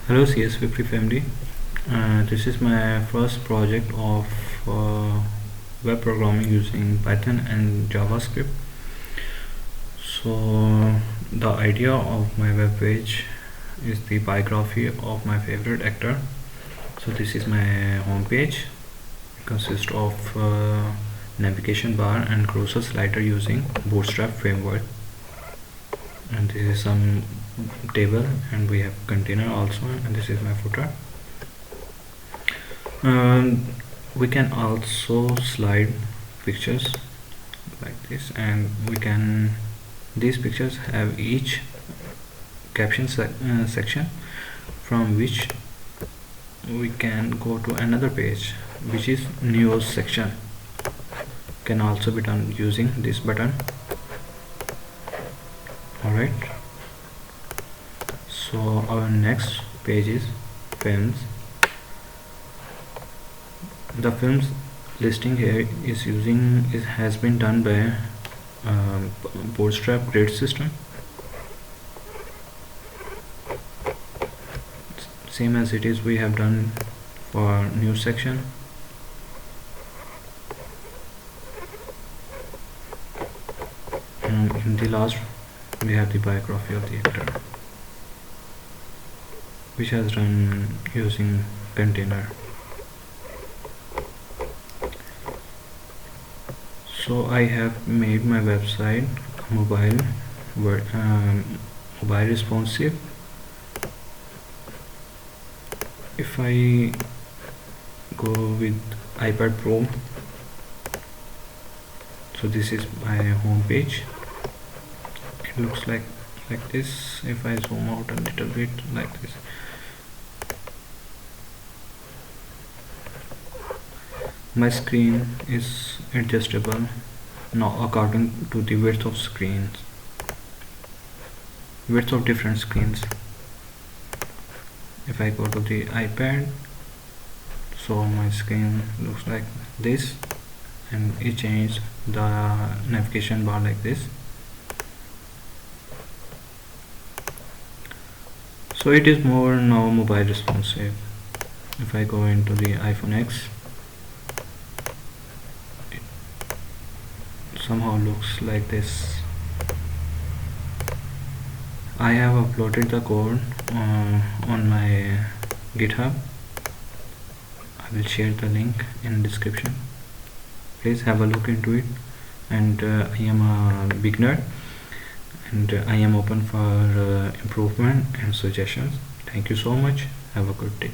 Hello CS50 family. This is my first project of web programming using Python and JavaScript. So the idea of my web page is the biography of my favorite actor. So this is my home page. It consists of navigation bar and cursor slider using Bootstrap framework. And this is some table, and we have container also, and this is my footer. We can also slide pictures like this, and these pictures have each caption section from which we can go to another page, which is news section. Can also be done using this button. Alright, so our next page is films. The films listing here has been done by Bootstrap grid system, same as it is we have done for news section. And in the last we have the biography of the actor, which has run using container. So I have made my website mobile responsive. If I go with iPad Pro, so this is my home page. It looks like this. If I zoom out a little bit, like this. My screen is adjustable now according to the width of different screens. If I go to the iPad, so my screen looks like this, and it changed the navigation bar like this. So it is more now mobile responsive. If I go into the iPhone X, it somehow looks like this. I have uploaded the code on my GitHub. I will share the link in description. Please have a look into it. And I am a beginner, and I am open for improvement and suggestions. Thank you so much. Have a good day.